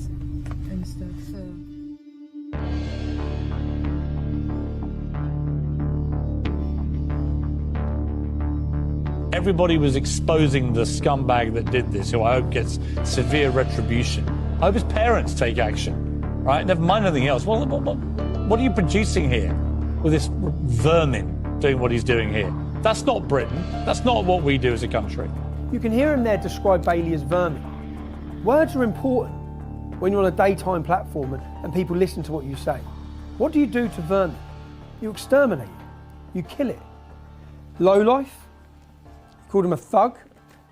friends and stuff, so. Everybody was exposing the scumbag that did this, who I hope gets severe retribution. I hope his parents take action, right? Never mind anything else. What are you producing here with this vermin doing what he's doing here? That's not Britain. That's not what we do as a country. You can hear him there describe Bailey as vermin. Words are important when you're on a daytime platform and people listen to what you say. What do you do to vermin? You exterminate it. You kill it. Lowlife. Called him a thug,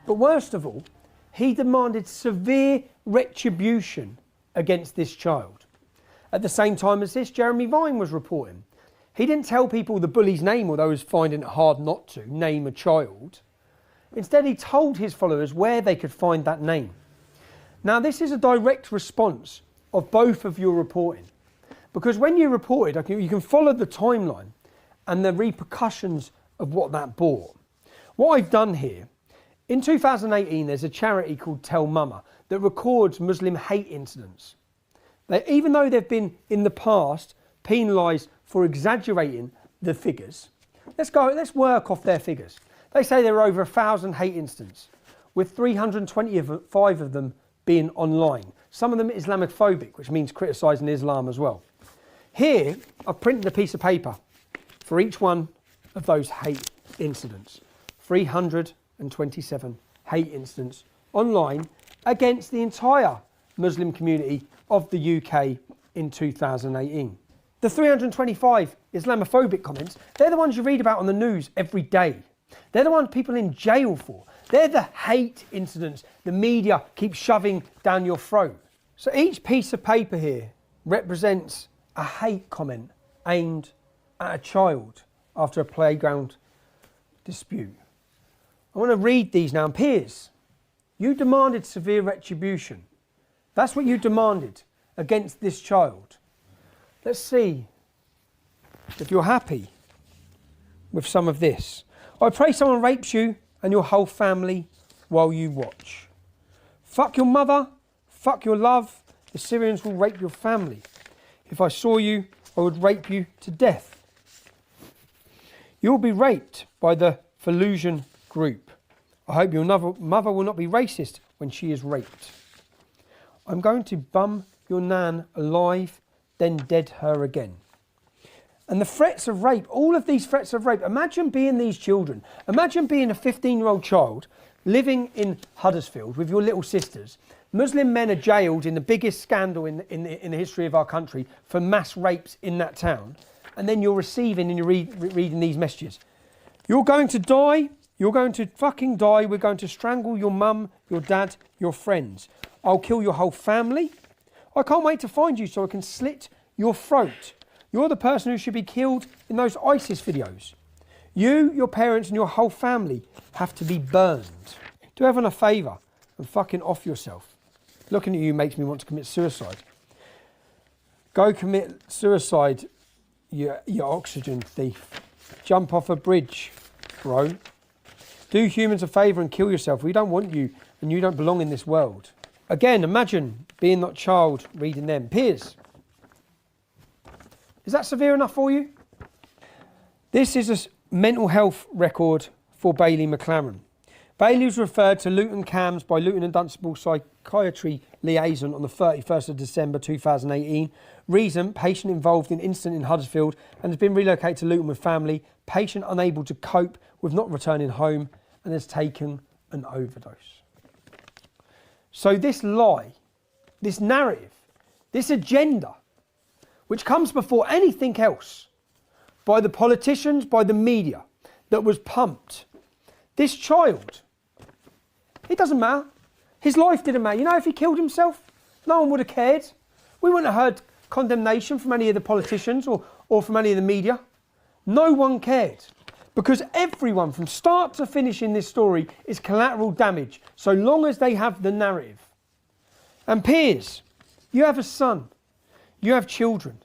but worst of all, he demanded severe retribution against this child. At the same time as this, Jeremy Vine was reporting. He didn't tell people the bully's name, although he was finding it hard not to name a child. Instead, he told his followers where they could find that name. Now, this is a direct response of both of your reporting, because when you reported, you can follow the timeline and the repercussions of what that brought. What I've done here, in 2018, there's a charity called Tell Mama that records Muslim hate incidents. Even though they've been, in the past, penalised for exaggerating the figures, let's work off their figures. They say there are over 1,000 hate incidents, with 325 of them being online. Some of them Islamophobic, which means criticising Islam as well. Here, I've printed a piece of paper for each one of those hate incidents. 327 hate incidents online against the entire Muslim community of the UK in 2018. The 325 Islamophobic comments, they're the ones you read about on the news every day. They're the ones people in jail for. They're the hate incidents the media keeps shoving down your throat. So each piece of paper here represents a hate comment aimed at a child after a playground dispute. I want to read these now. And Piers, you demanded severe retribution. That's what you demanded against this child. Let's see if you're happy with some of this. I pray someone rapes you and your whole family while you watch. Fuck your mother, fuck your love. The Syrians will rape your family. If I saw you, I would rape you to death. You'll be raped by the Fallujah group. I hope your mother will not be racist when she is raped. I'm going to bum your nan alive, then dead her again. And the threats of rape, all of these threats of rape, imagine being these children. Imagine being a 15-year-old child living in Huddersfield with your little sisters. Muslim men are jailed in the biggest scandal in the history of our country for mass rapes in that town. And then you're receiving and you're reading these messages. You're going to die. You're going to fucking die. We're going to strangle your mum, your dad, your friends. I'll kill your whole family. I can't wait to find you so I can slit your throat. You're the person who should be killed in those ISIS videos. You, your parents and your whole family have to be burned. Do everyone a favour and fucking off yourself. Looking at you makes me want to commit suicide. Go commit suicide, you oxygen thief. Jump off a bridge, bro. Do humans a favour and kill yourself. We don't want you and you don't belong in this world. Again, imagine being that child reading them. Piers, is that severe enough for you? This is a mental health record for Bailey McLaren. Bailey was referred to Luton CAMHS by Luton and Dunstable Psychiatry Liaison on the 31st of December 2018. Reason, patient involved in incident in Huddersfield and has been relocated to Luton with family. Patient unable to cope with not returning home and has taken an overdose. So this lie, this narrative, this agenda, which comes before anything else, by the politicians, by the media, that was pumped. This child, it doesn't matter. His life didn't matter. You know, if he killed himself, no one would have cared. We wouldn't have heard condemnation from any of the politicians or from any of the media. No one cared. Because everyone, from start to finish in this story, is collateral damage, so long as they have the narrative. And Piers, you have a son. You have children.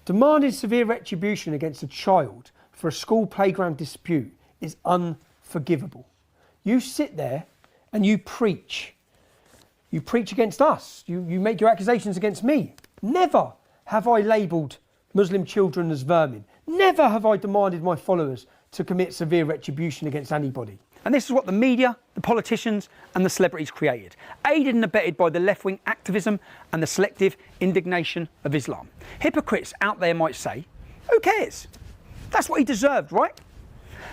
Demanding severe retribution against a child for a school playground dispute is unforgivable. You sit there and you preach you preach against us, you make your accusations against me. Never have I labelled Muslim children as vermin. Never have I demanded my followers to commit severe retribution against anybody. And this is what the media, the politicians and the celebrities created, aided and abetted by the left-wing activism and the selective indignation of Islam. Hypocrites out there might say, who cares? That's what he deserved, right?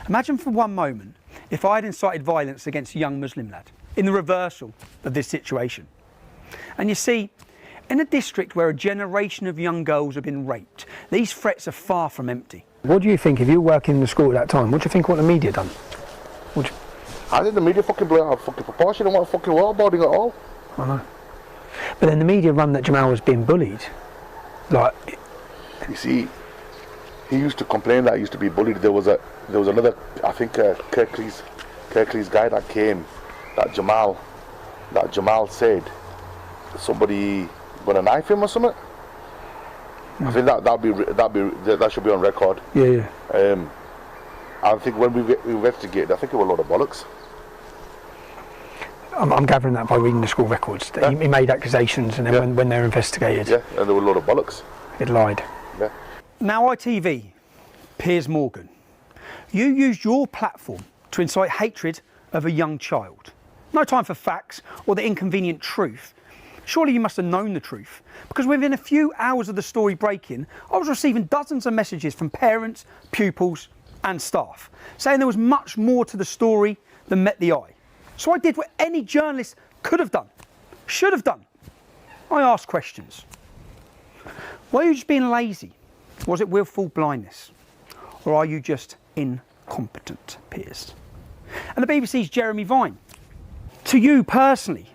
Imagine for one moment if I had incited violence against a young Muslim lad in the reversal of this situation. And you see, in a district where a generation of young girls have been raped, these threats are far from empty. What do you think, if you were working in the school at that time, what do you think what the media done? I think the media fucking blew it out of fucking proportion and what fucking waterboarding at all. I know. But then the media run that Jamal was being bullied. Like, you see, he used to complain that he used to be bullied. There was another, I think, Kirkley's guy that came, that Jamal said somebody gonna knife him or something. I think that should be on record. Yeah. I think when we investigated, I think it was a lot of bollocks. I'm gathering that by reading the school records. That he made accusations, and then when they're investigated, and there were a lot of bollocks. It lied. Yeah. Now, ITV, Piers Morgan, you used your platform to incite hatred of a young child. No time for facts or the inconvenient truth. Surely you must have known the truth, because within a few hours of the story breaking, I was receiving dozens of messages from parents, pupils and staff saying there was much more to the story than met the eye. So I did what any journalist could have done, should have done. I asked questions. Were you just being lazy? Was it willful blindness? Or are you just incompetent, Piers? And the BBC's Jeremy Vine. To you personally,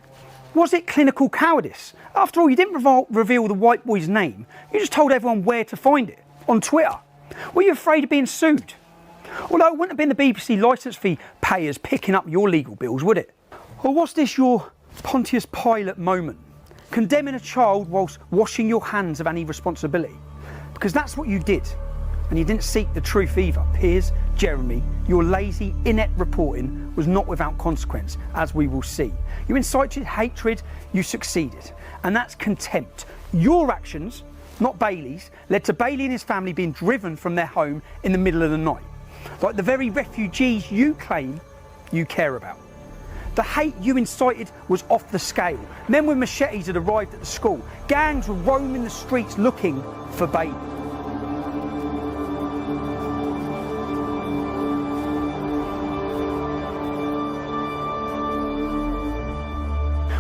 was it clinical cowardice? After all, you didn't reveal the white boy's name. You just told everyone where to find it, on Twitter. Were you afraid of being sued? Although it wouldn't have been the BBC licence fee payers picking up your legal bills, would it? Or was this your Pontius Pilate moment? Condemning a child whilst washing your hands of any responsibility? Because that's what you did. And you didn't seek the truth either. Piers, Jeremy, your lazy, inept reporting was not without consequence, as we will see. You incited hatred, you succeeded. And that's contempt. Your actions, not Bailey's, led to Bailey and his family being driven from their home in the middle of the night. Like the very refugees you claim you care about. The hate you incited was off the scale. Men with machetes had arrived at the school. Gangs were roaming the streets looking for Bailey.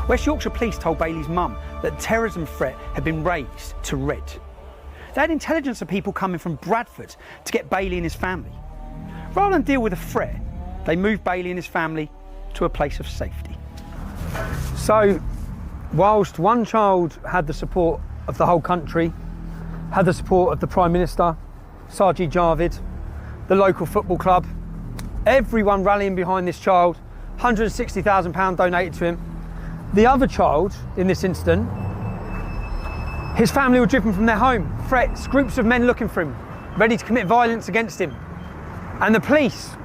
West Yorkshire Police told Bailey's mum that the terrorism threat had been raised to red. They had intelligence of people coming from Bradford to get Bailey and his family. Rather than deal with the threat, they moved Bailey and his family to a place of safety. So, whilst one child had the support of the whole country, had the support of the Prime Minister, Sajid Javid, the local football club, everyone rallying behind this child, £160,000 donated to him. The other child, in this incident, his family were driven from their home, threats, groups of men looking for him, ready to commit violence against him. And the police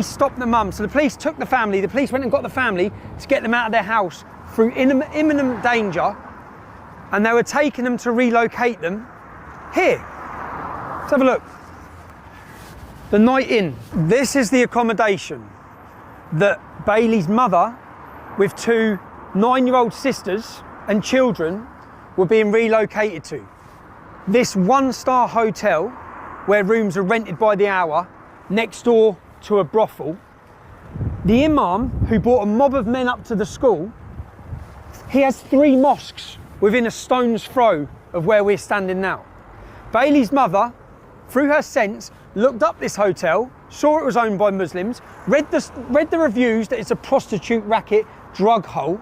stopped the mum. So the police took the family, the police went and got the family to get them out of their house through imminent danger, and they were taking them to relocate them here. Let's have a look. The Night Inn. This is the accommodation that Bailey's mother, with two 9-year-old sisters and children, were being relocated to. This one-star hotel, where rooms are rented by the hour, next door to a brothel. The imam, who brought a mob of men up to the school, he has 3 mosques within a stone's throw of where we're standing now. Bailey's mother, through her sense, looked up this hotel, saw it was owned by Muslims, read the reviews that it's a prostitute racket drug hole,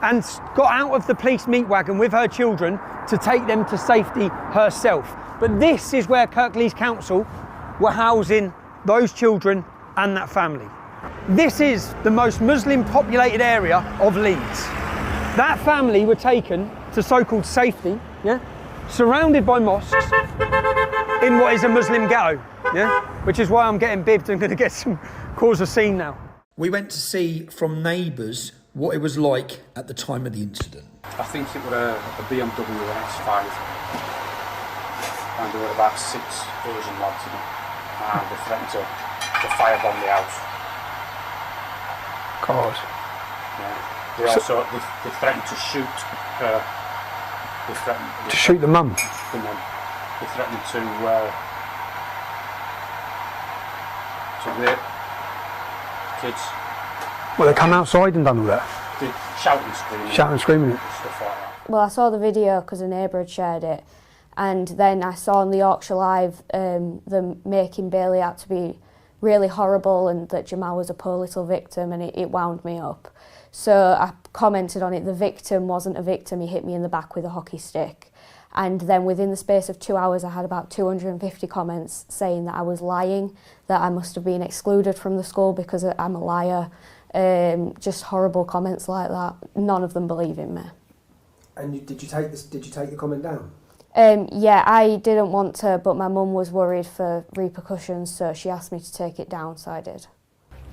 and got out of the police meat wagon with her children to take them to safety herself. But this is where Kirklees Council were housing those children and that family. This is the most Muslim populated area of Leeds. That family were taken to so-called safety, surrounded by mosques in what is a Muslim ghetto, which is why I'm getting bibbed and going to get cause a scene now. We went to see from neighbours what it was like at the time of the incident. I think it was a BMW X5, and there were about 6 Asian lads in it, and they threatened to firebomb the house. God. Yeah. They also they threatened to shoot her. They threatened To shoot the mum? the mum. They threatened to rape kids. Well, they come outside and done all that? They shouting and screaming. Shouting and screaming it? Stuff like that. Well, I saw the video because a neighbour had shared it, and then I saw on the Yorkshire Live them making Bailey out to be really horrible and that Jamal was a poor little victim, and it wound me up. So I commented on it. The victim wasn't a victim, he hit me in the back with a hockey stick. And then within the space of 2 hours I had about 250 comments saying that I was lying, that I must have been excluded from the school because I'm a liar. Just horrible comments like that. None of them believe in me. And did you take the comment down? Yeah, I didn't want to, but my mum was worried for repercussions, so she asked me to take it down, so I did.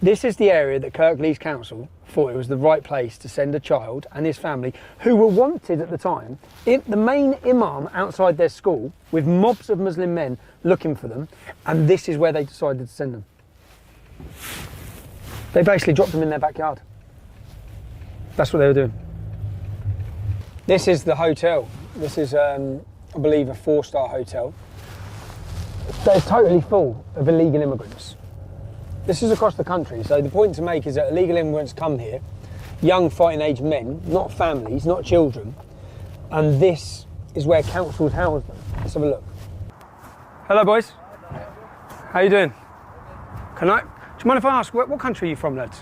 This is the area that Kirklees Council thought it was the right place to send a child and his family, who were wanted at the time, the main imam outside their school, with mobs of Muslim men looking for them, and this is where they decided to send them. They basically dropped them in their backyard. That's what they were doing. This is the hotel. This is, I believe, a 4-star hotel. They're totally full of illegal immigrants. This is across the country, so the point to make is that illegal immigrants come here, young fighting age men, not families, not children, and this is where councils house them. Let's have a look. Hello boys, how you doing? Do you mind if I ask, what country are you from, lads?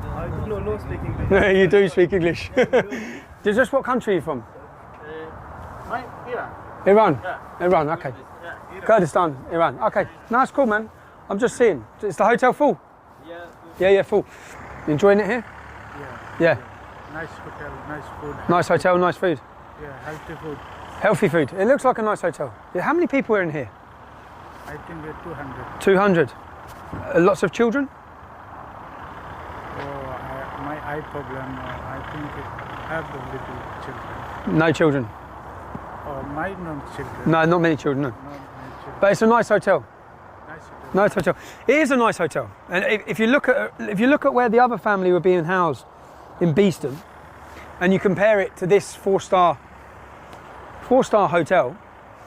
I do not speak English. No, you do speak English. Just what country are you from? Iran. Iran? Yeah. Iran, okay. Yeah, Iran. Kurdistan, Iran, okay. No, that's cool, man. I'm just seeing. Is the hotel full? Yeah. Yeah, full. You enjoying it here? Yeah. Yeah. Nice hotel, nice food. Nice hotel, nice food. Yeah, healthy food. Healthy food. It looks like a nice hotel. Yeah, how many people are in here? I think we're 200. 200. Lots of children? My eye problem, I think I have the little children. No children? My non-children. No, not many children, no. Not many children. But it's a nice hotel. Nice hotel. Nice hotel. It is a nice hotel. And if you look at where the other family were being housed in Beeston, and you compare it to this 4-star hotel,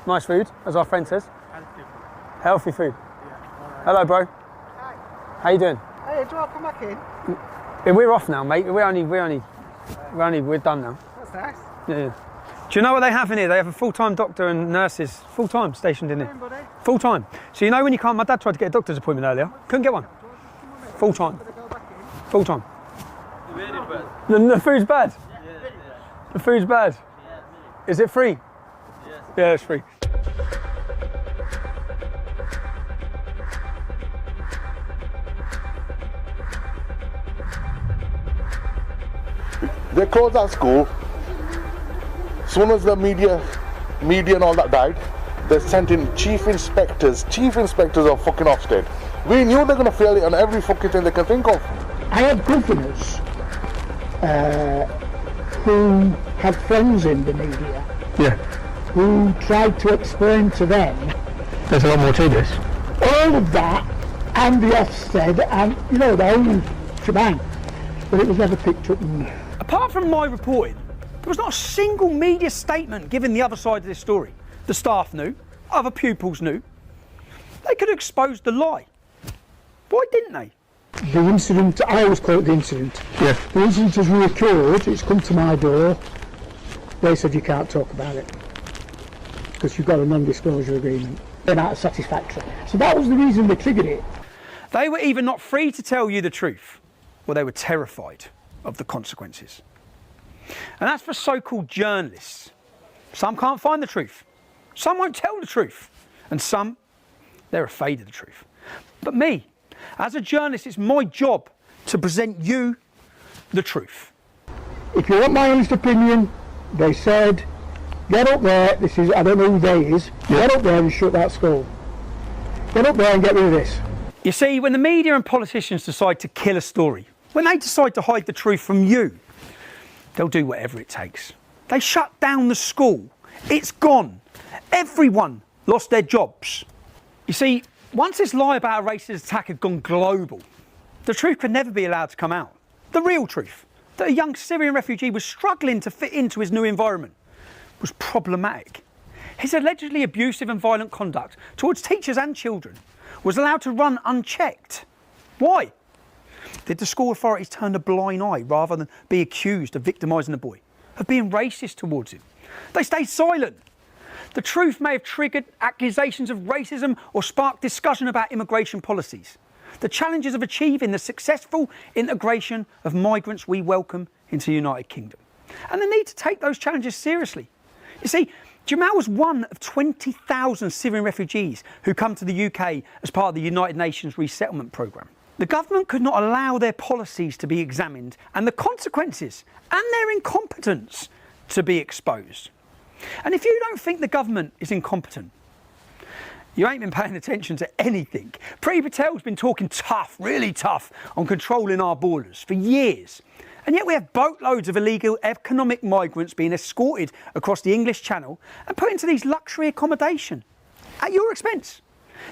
nice food, as our friend says. Healthy food. Healthy food. Yeah. All right. Hello, bro. Hi. How you doing? Hey, do I come back in? Yeah, we're off now, mate. We're done now. That's nice. Yeah. Do you know what they have in here? They have a full-time doctor and nurses, full-time stationed in here. Hey, buddy. Full-time. So you know when you can't, my dad tried to get a doctor's appointment earlier, couldn't get one. Full-time. Full-time. The food's bad? The food's bad? Is it free? Yeah, it's free. They closed that school. As soon as the media and all that died, they sent in chief inspectors of fucking Ofsted. We knew they're gonna fail it on every fucking thing they can think of. I had governors who had friends in the media who tried to explain to them There's a lot more to this. all of that and the Ofsted and, you know, the whole shebang. But it was never picked up. Apart from my reporting, there was not a single media statement giving the other side of this story. The staff knew, other pupils knew. They could have exposed the lie. Why didn't they? The incident, I always call it the incident. Yeah. The incident has reoccurred, it's come to my door. They said you can't talk about it because you've got a non-disclosure agreement. They're not satisfactory. So that was the reason they triggered it. They were either not free to tell you the truth, or they were terrified of the consequences. And that's for so-called journalists. Some can't find the truth. Some won't tell the truth. And some, they're afraid of the truth. But me, as a journalist, it's my job to present you the truth. If you want my honest opinion, they said, get up there, this is, I don't know who they is, get up there and shut that school. Get up there and get rid of this. You see, when the media and politicians decide to kill a story, When they decide to hide the truth from you, they'll do whatever it takes. They shut down the school. It's gone. Everyone lost their jobs. You see, once this lie about a racist attack had gone global, the truth could never be allowed to come out. The real truth, that a young Syrian refugee was struggling to fit into his new environment, was problematic. His allegedly abusive and violent conduct towards teachers and children was allowed to run unchecked. Why? Did the school authorities turn a blind eye rather than be accused of victimising the boy, of being racist towards him? They stayed silent. The truth may have triggered accusations of racism or sparked discussion about immigration policies. The challenges of achieving the successful integration of migrants we welcome into the United Kingdom. And the need to take those challenges seriously. You see, Jamal was one of 20,000 Syrian refugees who come to the UK as part of the United Nations resettlement programme. The government could not allow their policies to be examined and the consequences and their incompetence to be exposed. And if you don't think the government is incompetent, you ain't been paying attention to anything. Priti Patel's been talking tough, really tough, on controlling our borders for years. And yet we have boatloads of illegal economic migrants being escorted across the English Channel and put into these luxury accommodation at your expense.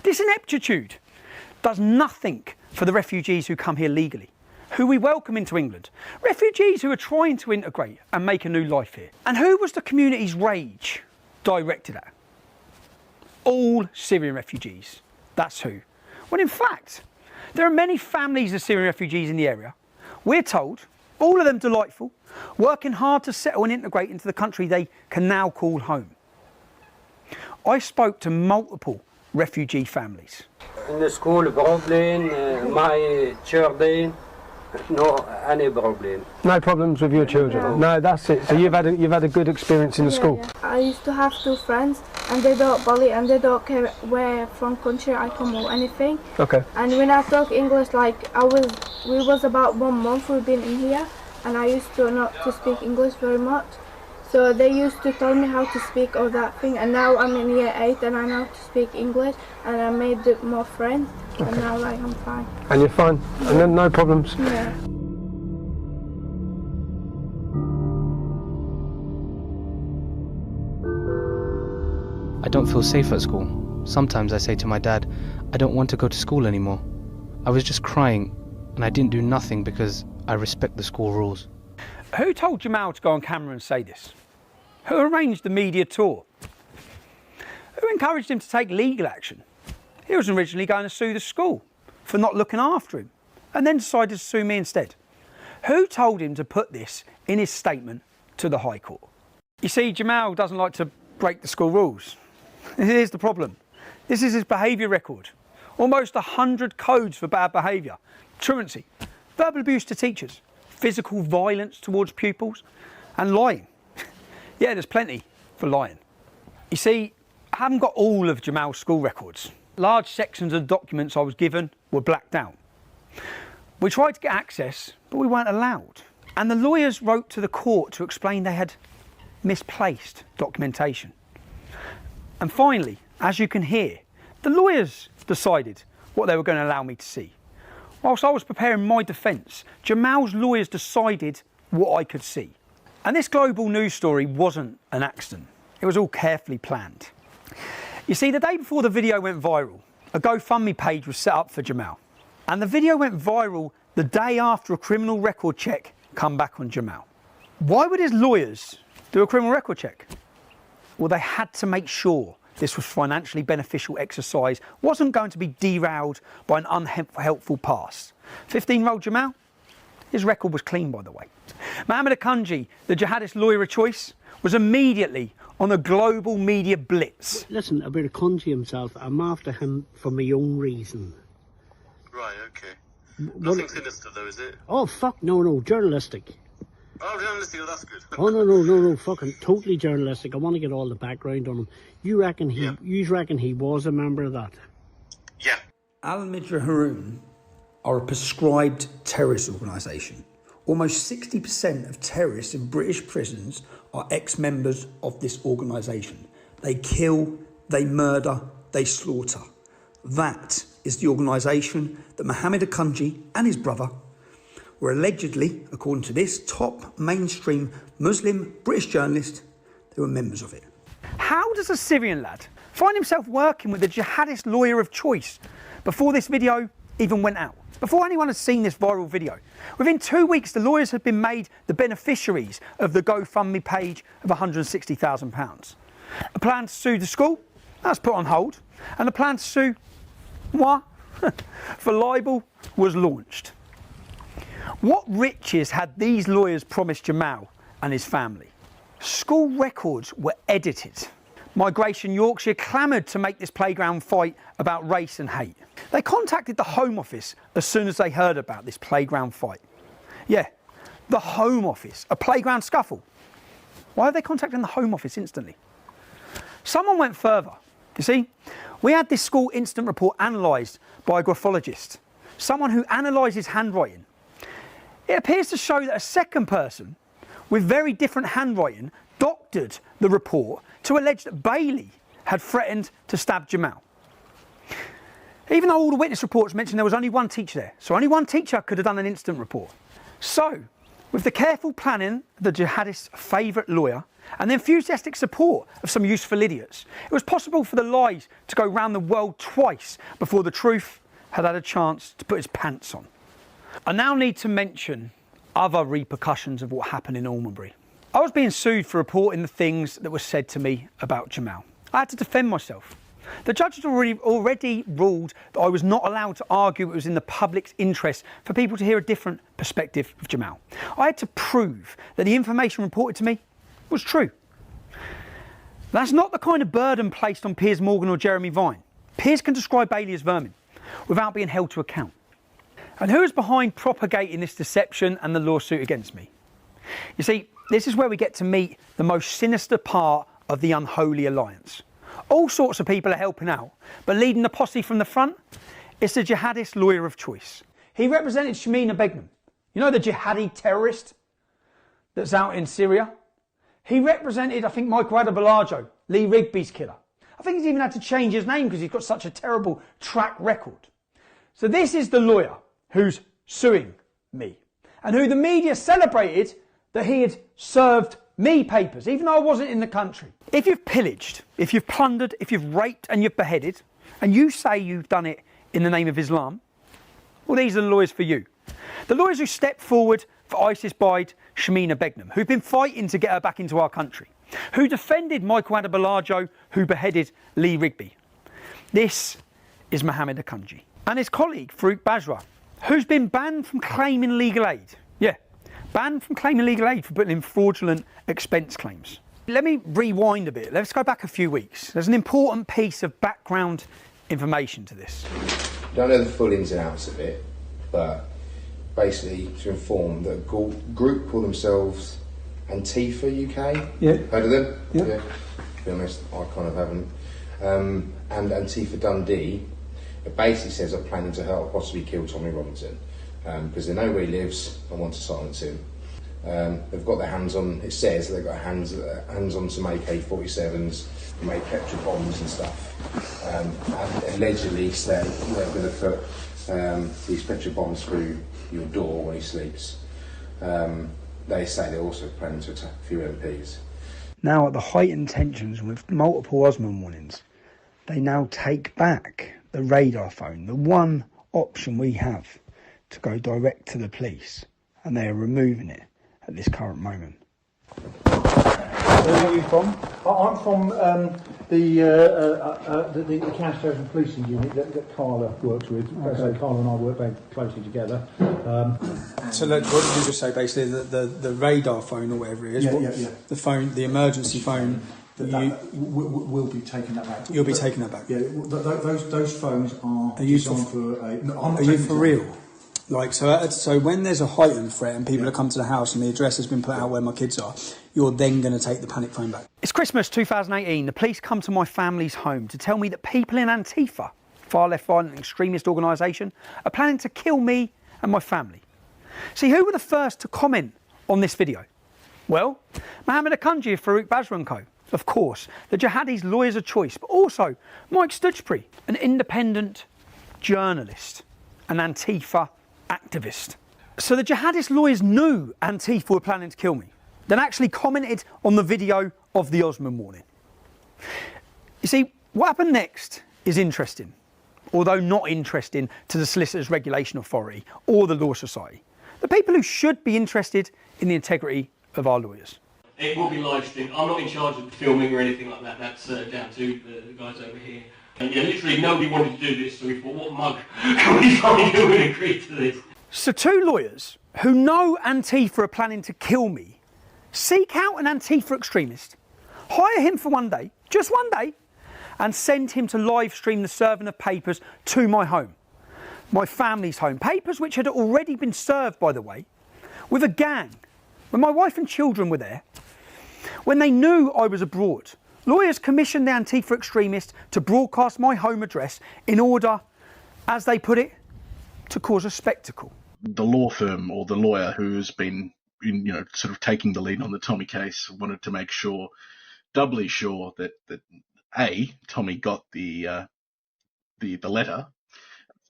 This ineptitude does nothing for the refugees who come here legally, who we welcome into England. Refugees who are trying to integrate and make a new life here. And who was the community's rage directed at? All Syrian refugees. That's who. When in fact, there are many families of Syrian refugees in the area. We're told, all of them delightful, working hard to settle and integrate into the country they can now call home. I spoke to multiple refugee families. In the school problem, my children, no any problem. No problems with your children? No, that's it. So you've had a good experience in the school? Yeah. I used to have two friends and they don't bully and they don't care where from country I come or anything. Okay. And when I talk English, like we was about 1 month we've been in here and I used to not to speak English very much. So they used to tell me how to speak all that thing, and now I'm in year 8 and I know to speak English and I made more friends. Okay. And now like I'm fine. And you're fine? And then no problems? Yeah. I don't feel safe at school. Sometimes I say to my dad, I don't want to go to school anymore. I was just crying and I didn't do nothing because I respect the school rules. Who told Jamal to go on camera and say this? Who arranged the media tour? Who encouraged him to take legal action? He was originally going to sue the school for not looking after him and then decided to sue me instead. Who told him to put this in his statement to the High Court? You see, Jamal doesn't like to break the school rules. Here's the problem. This is his behaviour record. Almost 100 codes for bad behaviour. Truancy, verbal abuse to teachers, physical violence towards pupils, and lying. Yeah, there's plenty for lying. You see, I haven't got all of Jamal's school records. Large sections of documents I was given were blacked out. We tried to get access, but we weren't allowed. And the lawyers wrote to the court to explain they had misplaced documentation. And finally, as you can hear, the lawyers decided what they were going to allow me to see. Whilst I was preparing my defence, Jamal's lawyers decided what I could see. And this global news story wasn't an accident. It was all carefully planned. You see, the day before the video went viral, a GoFundMe page was set up for Jamal. And the video went viral the day after a criminal record check come back on Jamal. Why would his lawyers do a criminal record check? Well, they had to make sure this was financially beneficial exercise, wasn't going to be derailed by an unhelpful past. 15-year-old Jamal, his record was clean, by the way. Mohammed Akunji, the jihadist lawyer of choice, was immediately on a global media blitz. Listen, about Akunji himself, I'm after him for my own reason. Right, okay. Nothing sinister though, is it? Oh, fuck, no, journalistic. Oh, journalistic, oh, that's good. Oh, no, fucking totally journalistic. I want to get all the background on him. You reckon he was a member of that? Yeah. Al-Midra Haroon are a prescribed terrorist organisation. Almost 60% of terrorists in British prisons are ex-members of this organisation. They kill, they murder, they slaughter. That is the organisation that Mohammed Akunji and his brother were allegedly, according to this top mainstream Muslim British journalist, they were members of it. How does a Syrian lad find himself working with a jihadist lawyer of choice before this video even went out? Before anyone has seen this viral video? Within 2 weeks, the lawyers had been made the beneficiaries of the GoFundMe page of £160,000. A plan to sue the school, that's put on hold, and the plan to sue moi for libel was launched. What riches had these lawyers promised Jamal and his family? School records were edited. Migration Yorkshire clamoured to make this playground fight about race and hate. They contacted the Home Office as soon as they heard about this playground fight. Yeah, the Home Office, a playground scuffle. Why are they contacting the Home Office instantly? Someone went further. You see, we had this school incident report analysed by a graphologist, someone who analyses handwriting. It appears to show that a second person with very different handwriting doctored the report to allege that Bailey had threatened to stab Jamal. Even though all the witness reports mentioned there was only one teacher there, so only one teacher could have done an incident report. So, with the careful planning of the jihadist's favourite lawyer and the enthusiastic support of some useful idiots, it was possible for the lies to go round the world twice before the truth had had a chance to put its pants on. I now need to mention other repercussions of what happened in Almonbury. I was being sued for reporting the things that were said to me about Jamal. I had to defend myself. The judge had already ruled that I was not allowed to argue it was in the public's interest for people to hear a different perspective of Jamal. I had to prove that the information reported to me was true. That's not the kind of burden placed on Piers Morgan or Jeremy Vine. Piers can describe Bailey as vermin without being held to account. And who is behind propagating this deception and the lawsuit against me? You see, this is where we get to meet the most sinister part of the unholy alliance. All sorts of people are helping out, but leading the posse from the front is the jihadist lawyer of choice. He represented Shamina Begum. You know, the jihadi terrorist that's out in Syria? He represented, I think, Michael Adebolajo, Lee Rigby's killer. I think he's even had to change his name because he's got such a terrible track record. So this is the lawyer who's suing me, and who the media celebrated that he had served me papers, even though I wasn't in the country. If you've pillaged, if you've plundered, if you've raped and you've beheaded, and you say you've done it in the name of Islam, well, these are the lawyers for you. The lawyers who stepped forward for ISIS-bide Shamina Begum, who've been fighting to get her back into our country, who defended Michael Adebolajo, who beheaded Lee Rigby. This is Mohammed Akunji and his colleague Farouk Basra, who's been banned from claiming legal aid. Yeah, banned from claiming legal aid for putting in fraudulent expense claims. Let me rewind a bit. Let's go back a few weeks. There's an important piece of background information to this. Don't know the full ins and outs of it, but basically to inform that a group call themselves Antifa UK. Yeah. Heard of them? Yeah. To be honest, I kind of haven't. And Antifa Dundee, it basically says I'm planning to hurt or possibly kill Tommy Robinson because they know where he lives and want to silence him. They've got their hands on, it says they've got hands on some AK-47s, make petrol bombs and stuff. And allegedly say they're going to put these petrol bombs through your door when he sleeps. They say they're also planning to attack a few MPs. Now, at the heightened tensions with multiple Osman warnings, they now take back the radar phone, the one option we have to go direct to the police, and they are removing it at this current moment. Where are you from? I'm from the counter-terrorism policing unit that Carla works with. Okay. So Carla and I work very closely together. So look, what did you just say? Basically, the radar phone or whatever it is. Yeah. The phone, the emergency phone. We'll be taking that back. You'll be taking that back. Yeah, those phones are designed for a. No, are you for real? Like, so when there's a heightened threat and people have come to the house and the address has been put out where my kids are, you're then going to take the panic phone back. It's Christmas 2018. The police come to my family's home to tell me that people in Antifa, far left violent extremist organisation, are planning to kill me and my family. See, who were the first to comment on this video? Well, Mohammed Akunji of Farouk Basra & Co. Of course, the jihadis' lawyers of choice, but also Mike Stutchbury, an independent journalist, an Antifa activist. So the jihadist lawyers knew Antifa were planning to kill me, then actually commented on the video of the Osman warning. You see, what happened next is interesting, although not interesting to the Solicitors Regulation Authority or the Law Society, the people who should be interested in the integrity of our lawyers. It will be live streamed. I'm not in charge of the filming or anything like that. That's down to the guys over here. And yeah, literally nobody wanted to do this, so we thought, what mug can we find who would agree to this? So two lawyers who know Antifa are planning to kill me seek out an Antifa extremist, hire him for one day, just one day, and send him to live stream the serving of papers to my home, my family's home. Papers which had already been served, by the way, with a gang. When my wife and children were there, when they knew I was abroad, lawyers commissioned the Antifa extremist to broadcast my home address in order, as they put it, to cause a spectacle. The law firm or the lawyer who's been, sort of taking the lead on the Tommy case wanted to make sure, doubly sure, that A, Tommy got the letter.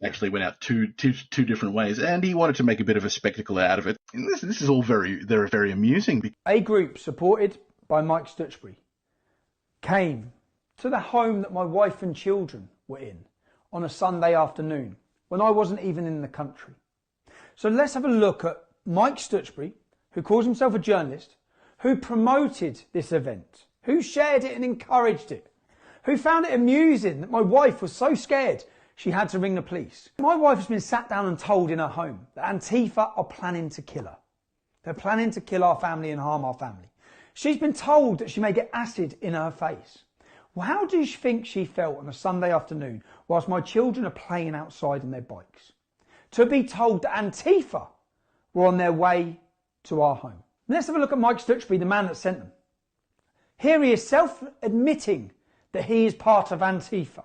Actually went out two different ways, and he wanted to make a bit of a spectacle out of it. And this is all very amusing. A group supported by Mike Stutchbury came to the home that my wife and children were in on a Sunday afternoon when I wasn't even in the country. So let's have a look at Mike Stutchbury, who calls himself a journalist, who promoted this event, who shared it and encouraged it, who found it amusing that my wife was so scared she had to ring the police. My wife has been sat down and told in her home that Antifa are planning to kill her. They're planning to kill our family and harm our family. She's been told that she may get acid in her face. Well, how do you think she felt on a Sunday afternoon whilst my children are playing outside on their bikes? To be told that Antifa were on their way to our home. Let's have a look at Mike Stutchbury, the man that sent them. Here he is self-admitting that he is part of Antifa.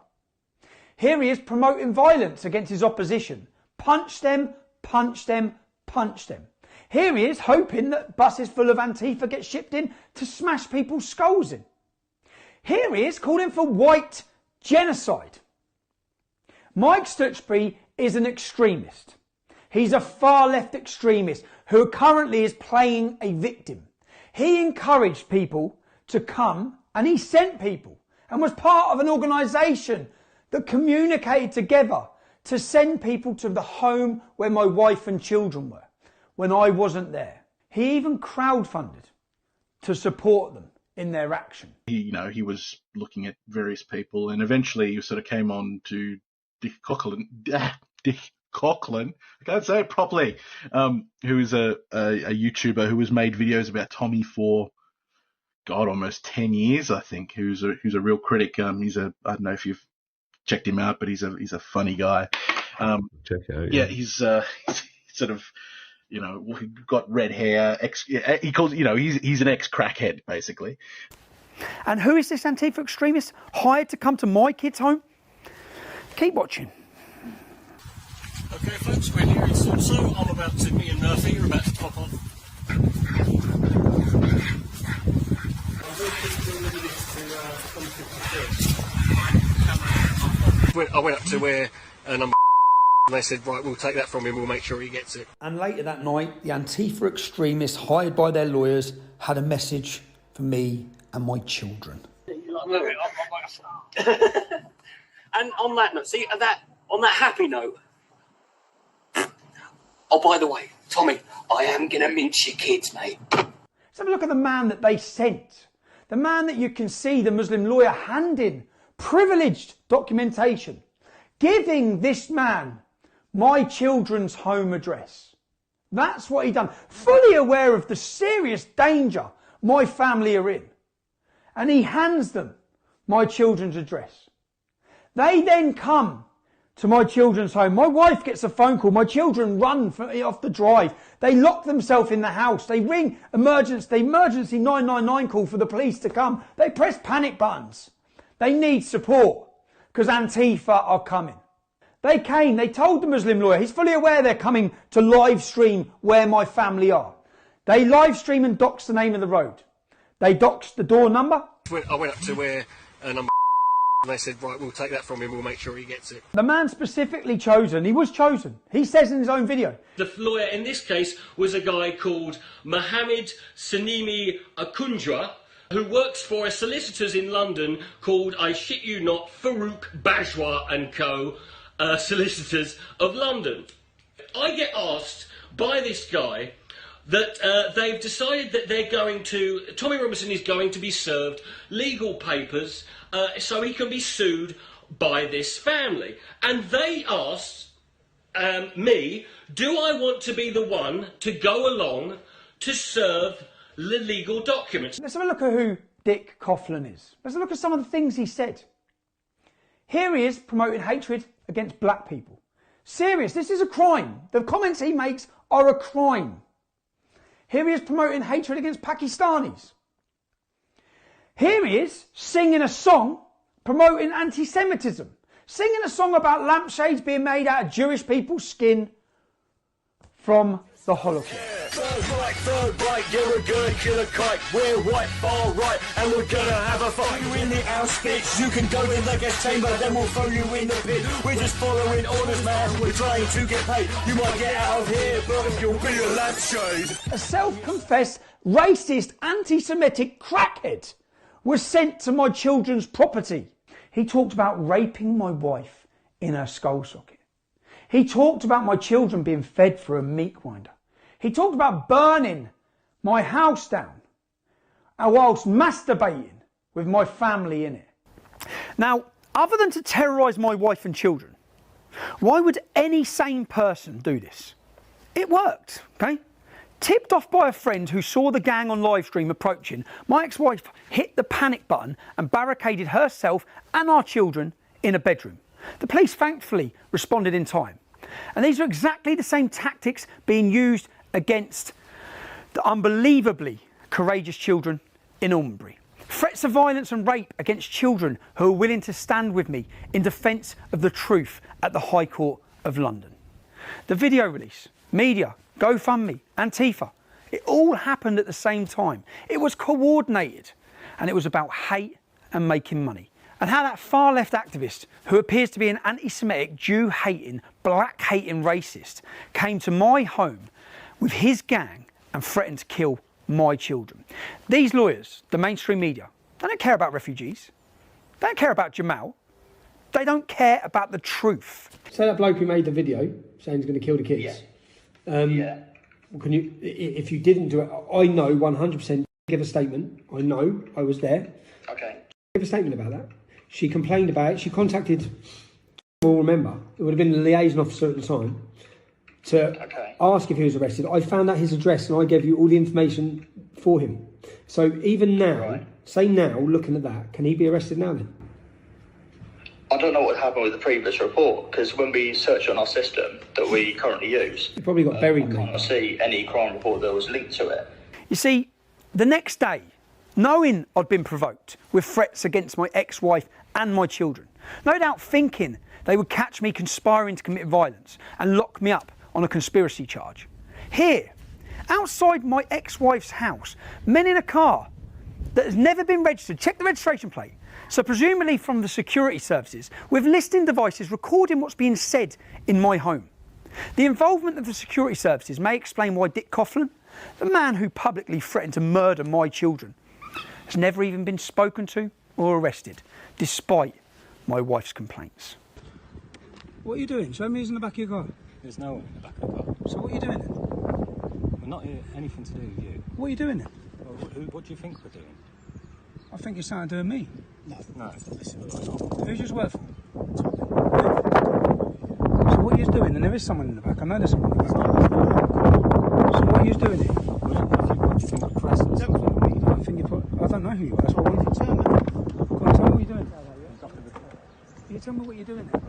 Here he is promoting violence against his opposition. Punch them, punch them, punch them. Here he is hoping that buses full of Antifa get shipped in to smash people's skulls in. Here he is calling for white genocide. Mike Stutchbury is an extremist. He's a far left extremist who currently is playing a victim. He encouraged people to come, and he sent people and was part of an organisation that communicated together to send people to the home where my wife and children were when I wasn't there. He even crowdfunded to support them in their action. He was looking at various people, and eventually he sort of came on to Dick Coughlin, I can't say it properly, who is a YouTuber who has made videos about Tommy for, almost 10 years, I think, who's a real critic. I don't know if you've checked him out, but he's a funny guy. Check it out. Yeah, he's sort of, got red hair. He calls, he's an ex-crackhead, basically. And who is this Antifa extremist hired to come to my kids' home? Keep watching. Okay, folks, we're nearing Salso. I'm about to, me and Murphy are about to pop on. I went up to where number and they said, right, we'll take that from him, we'll make sure he gets it. And later that night, the Antifa extremists hired by their lawyers had a message for me and my children. And on that note, see, on that happy note, oh, by the way, Tommy, I am going to mince your kids, mate. Let's have a look at the man that they sent. The man that you can see the Muslim lawyer handing privileged documentation, giving this man my children's home address. That's what he done, fully aware of the serious danger my family are in. And he hands them my children's address. They then come to my children's home. My wife gets a phone call. My children run off the drive. They lock themselves in the house. They ring the emergency 999 call for the police to come. They press panic buttons. They need support because Antifa are coming. They came. They told the Muslim lawyer. He's fully aware they're coming to live stream where my family are. They live stream and dox the name of the road. They doxed the door number. I went up to where number And they said, right, we'll take that from him, we'll make sure he gets it. The man specifically chosen, he was chosen. He says in his own video. The lawyer in this case was a guy called Mohammed Sanimi Akunjra, who works for a solicitors in London called, I shit you not, Farouk Bajwa and Co. Solicitors of London. I get asked by this guy that they've decided that they're going to, Tommy Robinson is going to be served legal papers so he can be sued by this family. And they asked me, do I want to be the one to go along to serve the legal documents? Let's have a look at who Dick Coughlin is. Let's look at some of the things he said. Here he is promoting hatred against black people. Serious, this is a crime. The comments he makes are a crime. Here he is promoting hatred against Pakistanis. Here he is singing a song promoting anti-Semitism. Singing a song about lampshades being made out of Jewish people's skin from the Holocaust. Third right, you're a good killer kite. We're white, far right, and we're gonna have a fight. You in the outskirts, you can go in the gas chamber, then we'll throw you in the pit. We're just following orders, man. We're trying to get paid. You might get out of here, but you'll be a lampshade. A self-confessed, racist, anti-Semitic crackhead was sent to my children's property. He talked about raping my wife in her skull socket. He talked about my children being fed through a meat grinder. He talked about burning my house down whilst masturbating with my family in it. Now, other than to terrorise my wife and children, why would any sane person do this? It worked, okay? Tipped off by a friend who saw the gang on live stream approaching, my ex-wife hit the panic button and barricaded herself and our children in a bedroom. The police thankfully responded in time. And these are exactly the same tactics being used against the unbelievably courageous children in Almonbury. Threats of violence and rape against children who are willing to stand with me in defence of the truth at the High Court of London. The video release, media, GoFundMe, Antifa, it all happened at the same time. It was coordinated and it was about hate and making money. And how that far left activist, who appears to be an anti-Semitic, Jew-hating, black-hating racist, came to my home with his gang and threatened to kill my children. These lawyers, the mainstream media, they don't care about refugees. They don't care about Jamal. They don't care about the truth. So that bloke who made the video saying he's going to kill the kids. Yeah. Can you, if you didn't do it, I know 100%. Give a statement. I know I was there. Okay. Give a statement about that. She complained about it. She contacted, we'll remember, it would have been the liaison officer at the time, to ask if he was arrested. I found out his address and I gave you all the information for him. So even now, say now, looking at that, can he be arrested now then? I don't know what happened with the previous report, because when we search on our system that we currently use, he probably got buried. I can't see any crime report that was linked to it. You see, the next day, knowing I'd been provoked with threats against my ex-wife and my children, no doubt thinking they would catch me conspiring to commit violence and lock me up on a conspiracy charge. Here, outside my ex-wife's house, men in a car that has never been registered, check the registration plate, so presumably from the security services, with listening devices recording what's being said in my home. The involvement of the security services may explain why Dick Coughlin, the man who publicly threatened to murder my children, has never even been spoken to or arrested, despite my wife's complaints. What are you doing? Show me who's in the back of your car. There's no one in the back of the car. So what are you doing then? We're not here, anything to do with you. What are you doing then? Well, what do you think we're doing? I think you're starting doing me. No. Who's yours work for? So what are you doing? And there is someone in the back. I know there's someone in the back. So what are you doing here? What do you think the press is? I don't know who you are. That's what I want you to tell me. Go on, tell me what you're doing. You tell me what you're doing then.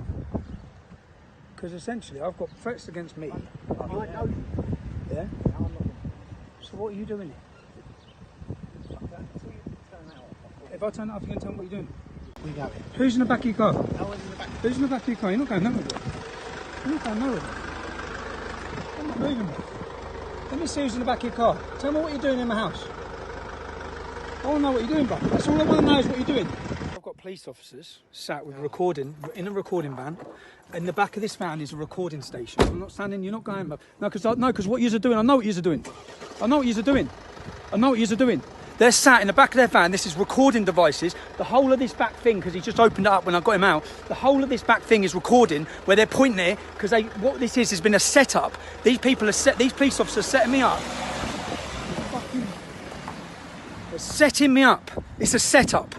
Because essentially I've got threats against me. I know you. Yeah? So what are you doing here? If I turn it off, you can tell me what you're doing. We go in. Who's in the back of your car? No one's in the back. Who's in the back of your car? You're not going nowhere. You're not going nowhere. I'm not moving. Let me see who's in the back of your car. Tell me what you're doing in my house. I want to know what you're doing, bro. That's all I want to know is what you're doing. I've got police officers sat with recording in a recording van. In the back of this van is a recording station. I'm not standing. You're not going. No, because what you're doing. I know what you're doing. I know what you're doing. I know what you're doing. They're sat in the back of their van. This is recording devices. The whole of this back thing, because he just opened it up when I got him out. The whole of this back thing is recording where they're pointing there because what this is has been a setup. These police officers setting me up. They're setting me up. It's a setup.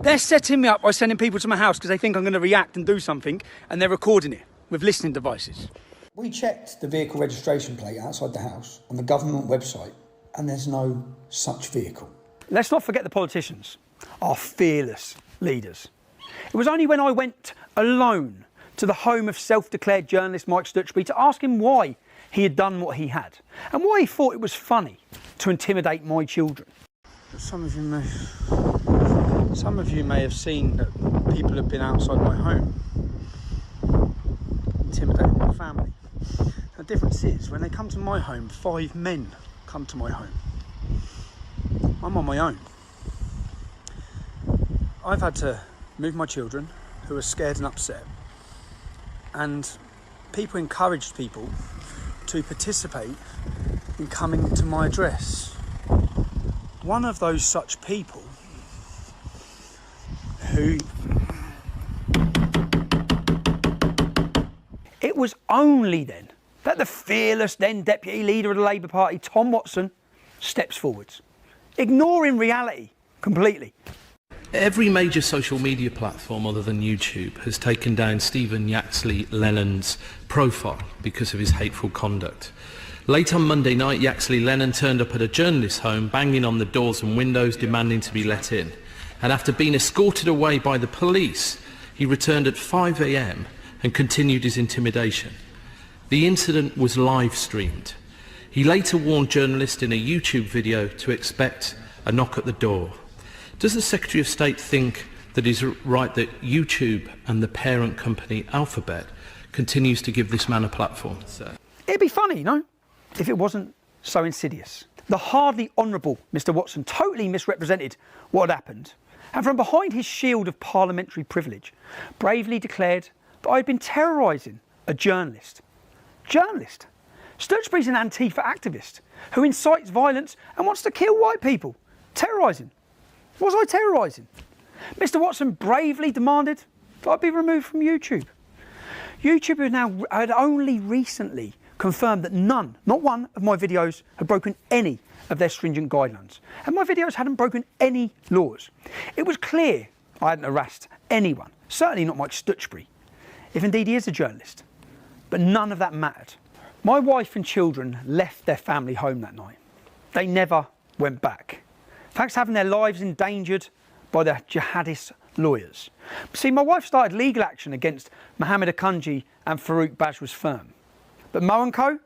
They're setting me up by sending people to my house because they think I'm going to react and do something, and they're recording it with listening devices. We checked the vehicle registration plate outside the house on the government website, and there's no such vehicle. Let's not forget the politicians, our fearless leaders. It was only when I went alone to the home of self-declared journalist Mike Stutchbury to ask him why he had done what he had and why he thought it was funny to intimidate my children. Some of you may have seen that people have been outside my home, intimidating my family. The difference is, when they come to my home, 5 men come to my home. I'm on my own. I've had to move my children, who are scared and upset, and people encouraged people to participate in coming to my address. One of those such people who... It was only then that the fearless then Deputy Leader of the Labour Party, Tom Watson, steps forwards, ignoring reality completely. Every major social media platform other than YouTube has taken down Stephen Yaxley Lennon's profile because of his hateful conduct. Late on Monday night, Yaxley Lennon turned up at a journalist's home, banging on the doors and windows, demanding to be let in. And after being escorted away by the police, he returned at 5 a.m. and continued his intimidation. The incident was live streamed. He later warned journalists in a YouTube video to expect a knock at the door. Does the Secretary of State think that it's right that YouTube and the parent company Alphabet continues to give this man a platform? It'd be funny, no? If it wasn't so insidious. The hardly honourable Mr. Watson totally misrepresented what had happened, and from behind his shield of parliamentary privilege, bravely declared that I'd been terrorising a journalist. Journalist? Stutchbury's an Antifa activist who incites violence and wants to kill white people. Terrorising? Was I terrorising? Mr. Watson bravely demanded that I be removed from YouTube. YouTube had only recently confirmed that none, not one, of my videos had broken any of their stringent guidelines, and my videos hadn't broken any laws. It was clear I hadn't harassed anyone, certainly not Mike Stutchbury, if indeed he is a journalist. But none of that mattered. My wife and children left their family home that night. They never went back, thanks to having their lives endangered by the jihadist lawyers. See, my wife started legal action against Mohammed Akunji and Farouk Bajwa's firm. But Mo & Co,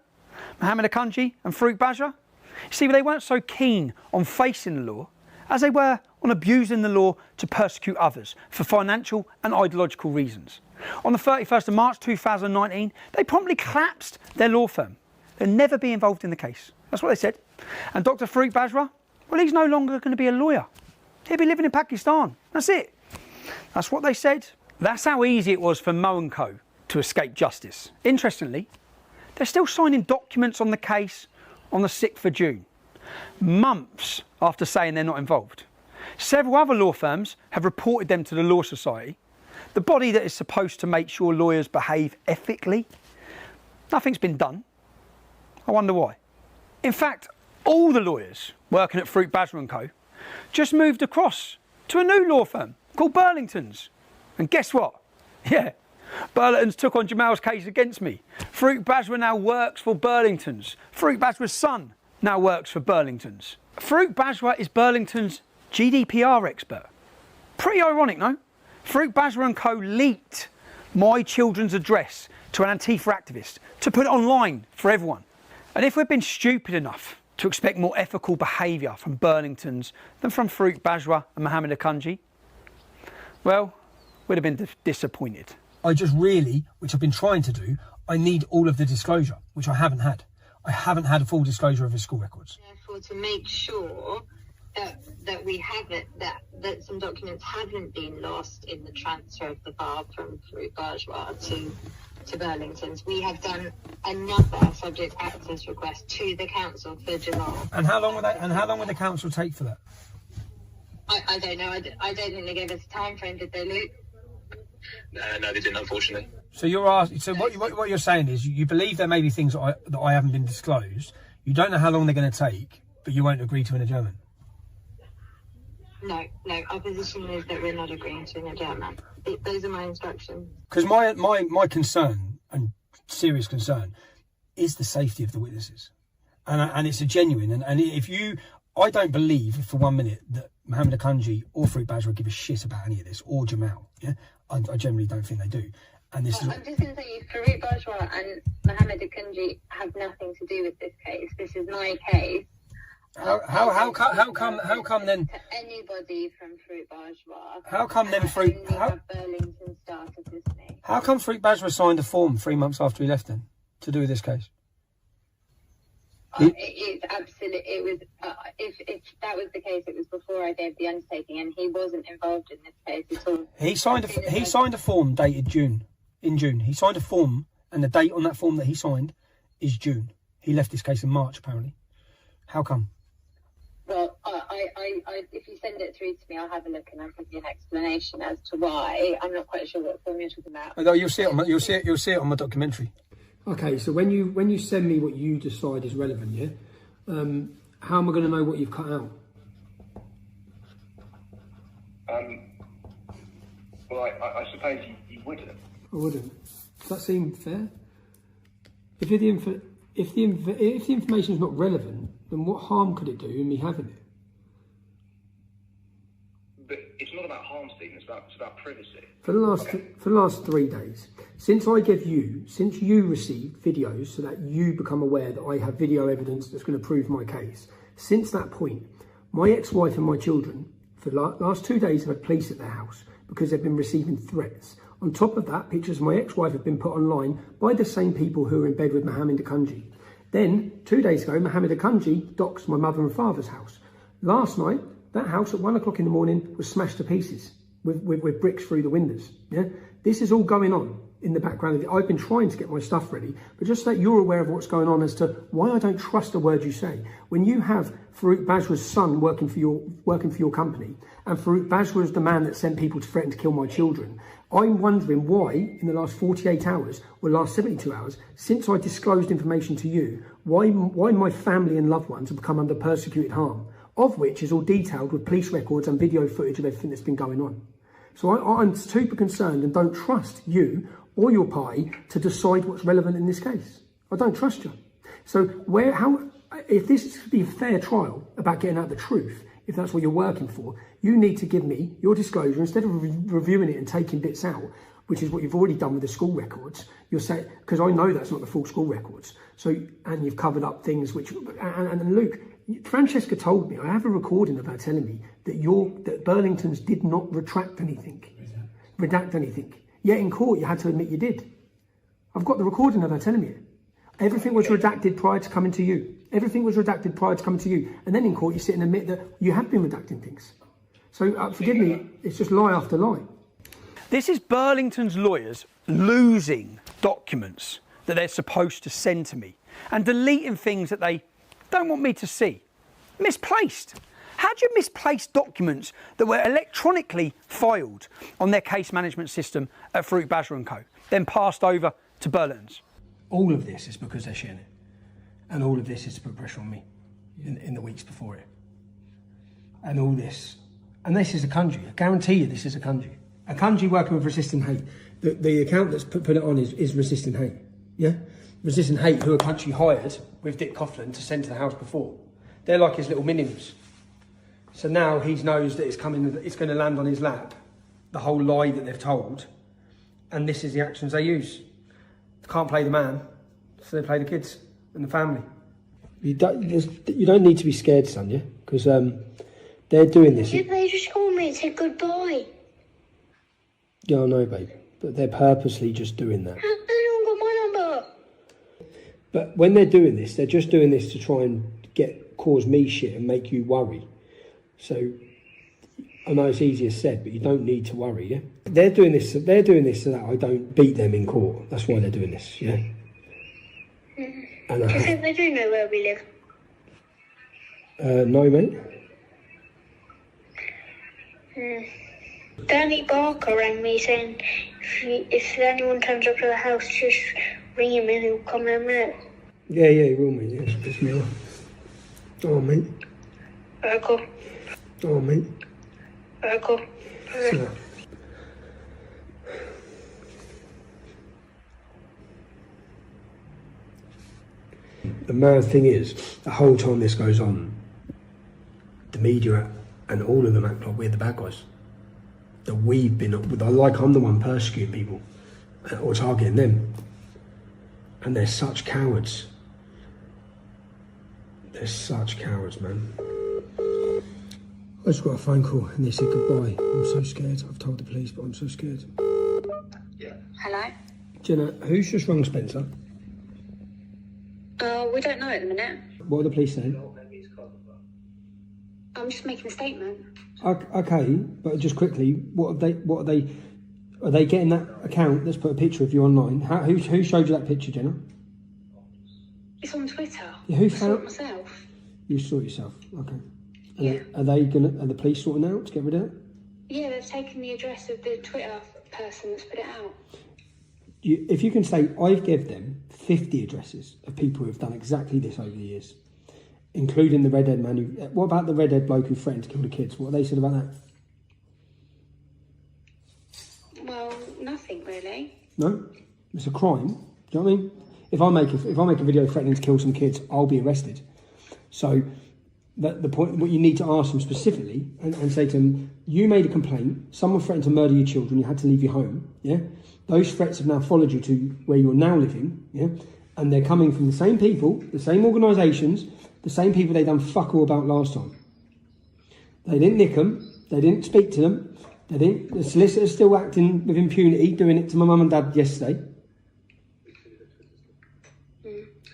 Mohammed Akunji and Farouk Bajwa, you see, they weren't so keen on facing the law as they were on abusing the law to persecute others for financial and ideological reasons. On the 31st of March 2019, they promptly collapsed their law firm. They'll never be involved in the case. That's what they said. And Dr. Farouk Bajwa, well, he's no longer going to be a lawyer. He'll be living in Pakistan. That's it. That's what they said. That's how easy it was for Mo & Co to escape justice. Interestingly, they're still signing documents on the case on the 6th of June, months after saying they're not involved. Several other law firms have reported them to the Law Society, the body that is supposed to make sure lawyers behave ethically. Nothing's been done. I wonder why. In fact, all the lawyers working at Farouk Bajwa & Co just moved across to a new law firm called Burlington's. And guess what? Yeah, Burlington's took on Jamal's case against me. Farouk Bajwa now works for Burlington's. Farouk Bajwa's son now works for Burlington's. Farouk Bajwa is Burlington's GDPR expert. Pretty ironic, no? Farouk Bajwa & Co leaked my children's address to an Antifa activist to put it online for everyone. And if we'd been stupid enough to expect more ethical behaviour from Burlington's than from Farouk Bajwa and Mohammed Akunji, well, we'd have been disappointed. I just really, which I've been trying to do, I need all of the disclosure, which I haven't had. I haven't had a full disclosure of his school records. Therefore, to make sure that we haven't, that some documents haven't been lost in the transfer of the file from Farouk Bourgeois to Burlington's. We have done another subject access request to the council for Jamal. And how long would the council take for that? I don't know. I don't think they gave us a time frame, did they, Luke? No, they didn't, unfortunately. So what you're saying is you believe there may be things that I haven't been disclosed. You don't know how long they're going to take, but you won't agree to an adjournment. No. Our position is that we're not agreeing to an adjournment. Those are my instructions. Because my concern, and serious concern, is the safety of the witnesses, and it's a genuine. And if you, I don't believe for 1 minute that Mohammed Akunji or Farouk Bourgeois give a shit about any of this, or Jamal. Yeah, I generally don't think they do. And this I'm just going to say, Farouk Bourgeois and Mohammed Akunji have nothing to do with this case. This is my case. How come then? To anybody from Farouk Bourgeois. How come then Farouk? Burlington started this thing. How come Farouk Bourgeois signed a form 3 months after he left then to do with this case? It's absolutely. It was. If that was the case, it was before I gave the undertaking, and he wasn't involved in this case at all. He signed a form dated June. In June, he signed a form, and the date on that form that he signed is June. He left this case in March, apparently. How come? Well, if you send it through to me, I'll have a look and I'll give you an explanation as to why. I'm not quite sure what form you're talking about. Although you'll see it on my documentary. Okay, so when you send me what you decide is relevant, yeah, how am I going to know what you've cut out? Well, I suppose you wouldn't. I wouldn't. Does that seem fair? If the information is not relevant, then what harm could it do in me having it? But it's not about harm, Stephen. It's about privacy. For the last 3 days, since you received videos so that you become aware that I have video evidence that's going to prove my case, since that point, my ex-wife and my children, for the last 2 days, have had police at their house because they've been receiving threats. On top of that, pictures of my ex-wife have been put online by the same people who are in bed with Mohammed Akunji. Then, 2 days ago, Mohammed Akunji doxed my mother and father's house. Last night, that house at 1 o'clock in the morning was smashed to pieces with bricks through the windows. Yeah, this is all going on in the background. I've been trying to get my stuff ready, but just so that you're aware of what's going on as to why I don't trust a word you say. When you have Farouk Bourgeois' son working for your company, and Farouk Bourgeois is the man that sent people to threaten to kill my children, I'm wondering why, in the last 48 hours or last 72 hours, since I disclosed information to you, why my family and loved ones have become under persecuted harm, of which is all detailed with police records and video footage of everything that's been going on. So I'm super concerned and don't trust you or your party to decide what's relevant in this case. I don't trust you. So if this is to be a fair trial about getting out the truth, if that's what you're working for, you need to give me your disclosure instead of reviewing it and taking bits out, which is what you've already done with the school records. You'll say, because I know that's not the full school records. So, and you've covered up things which, and Luke, Francesca told me, I have a recording of her telling me that Burlington's did not redact anything. Yet in court, you had to admit you did. I've got the recording of her telling me it. Everything was redacted prior to coming to you. And then in court, you sit and admit that you have been redacting things. So forgive me, it's just lie after lie. This is Burlington's lawyers losing documents that they're supposed to send to me and deleting things that they don't want me to see. Misplaced. How do you misplace documents that were electronically filed on their case management system at Farouk Bourgeois & Co, then passed over to Burlington's? All of this is because they're sharing it. And all of this is to put pressure on me in the weeks before it. And all this. And this is Akunji. I guarantee you this is Akunji. Akunji working with Resisting Hate. The account that's put it on is Resisting Hate. Yeah? Resisting Hate, who Akunji hired with Dick Coughlin to send to the house before. They're like his little minions. So now he knows that it's going to land on his lap, the whole lie that they've told, and this is the actions they use. They can't play the man, so they play the kids and the family. You don't need to be scared, son, yeah? Because they're doing this. You please just call me and say goodbye. Yeah, I know, babe, but they're purposely just doing that. I don't got my number. But when they're doing this, they're just doing this to try and cause me shit and make you worry. So I know it's easier said, but you don't need to worry, yeah? They're doing this so that I don't beat them in court. That's why they're doing this, yeah? And Do you think they do know where we live? no, mate. Danny Barker rang me saying if anyone turns up to the house, just ring him and he'll come in a minute. Yeah, he will, mate. Yeah, piss me off. Oh, mate. Alright, cool. Oh, mate. Alright, cool. So, the mad thing is, the whole time this goes on, the media and all of them act like we're the bad guys. That we've been, like I'm the one persecuting people or targeting them. And they're such cowards. They're such cowards, man. I just got a phone call and they said goodbye. I'm so scared. I've told the police, but I'm so scared. Hello? Jenna, who's just rung Spencer? We don't know at the minute. What are the police saying? I'm just making a statement. Okay, but just quickly, are they getting that account that's put a picture of you online? Who showed you that picture, Jenna? It's on Twitter. Yeah, who I saw found it myself. You saw it yourself, okay. Yeah. Are the police sorting out to get rid of it? Yeah, they've taken the address of the Twitter person that's put it out. If you can say, I've given them 50 addresses of people who have done exactly this over the years, including the redhead man who... What about the redhead bloke who threatened to kill the kids? What have they said about that? Well, nothing really. No? It's a crime. Do you know what I mean? If I make a video threatening to kill some kids, I'll be arrested. So the point, what you need to ask them specifically and say to them, you made a complaint, someone threatened to murder your children, you had to leave your home, yeah? Those threats have now followed you to where you're now living, yeah? And they're coming from the same people, the same organisations, the same people they done fuck all about last time. They didn't nick them, they didn't speak to them, the solicitor's still acting with impunity, doing it to my mum and dad yesterday.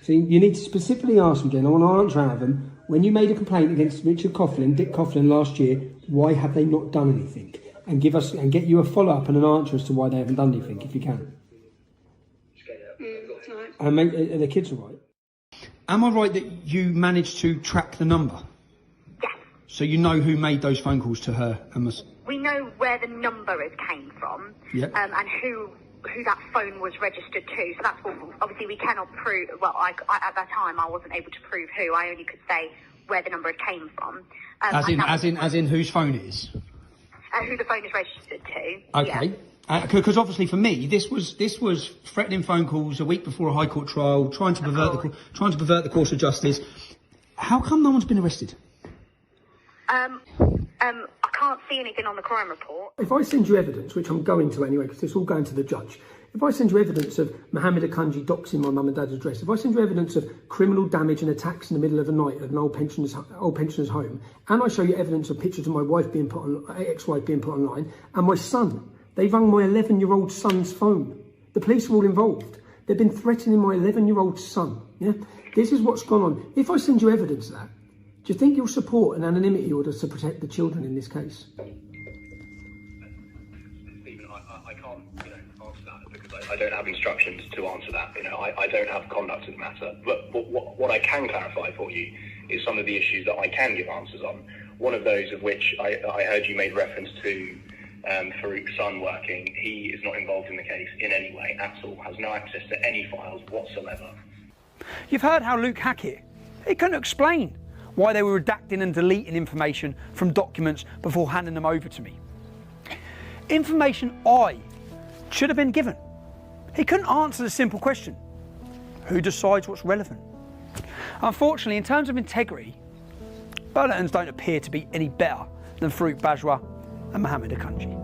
See, you need to specifically ask them, Jen, I want to answer out of them, when you made a complaint against Dick Coughlin last year, why have they not done anything? And get you a follow-up and an answer as to why they haven't done anything, if you can. And are the kids all right? Am I right that you managed to track the number? Yes. So you know who made those phone calls to her and We know where the number came from, and who that phone was registered to. So that's what, obviously, we cannot prove. Well, I at that time I wasn't able to prove who. I only could say where the number came from. As in whose phone it is? Who the phone is registered to. Okay. Because obviously for me, this was threatening phone calls a week before a High Court trial, trying to pervert the course of justice. How come no one's been arrested? I can't see anything on the crime report. If I send you evidence, which I'm going to anyway, because it's all going to the judge. If I send you evidence of Mohammed Akunji doxing my mum and dad's address, if I send you evidence of criminal damage and attacks in the middle of the night at an old pensioner's home, and I show you evidence of pictures of my wife ex-wife being put online, and my son, they rung my 11-year-old son's phone. The police are all involved. They've been threatening my 11-year-old son. Yeah, this is what's gone on. If I send you evidence of that, do you think you'll support an anonymity order to protect the children in this case? I can't, answer that because I don't have instructions to answer that. I don't have conduct of the matter. But what I can clarify for you is some of the issues that I can give answers on. One of those of which I heard you made reference to Farouk's son working. He is not involved in the case in any way at all. Has no access to any files whatsoever. You've heard how Luke Hackett, he couldn't explain why they were redacting and deleting information from documents before handing them over to me. Information I should have been given. He couldn't answer the simple question, who decides what's relevant? Unfortunately, in terms of integrity, Burlingtons don't appear to be any better than Farouk Bajwa and Mohammed Akunji.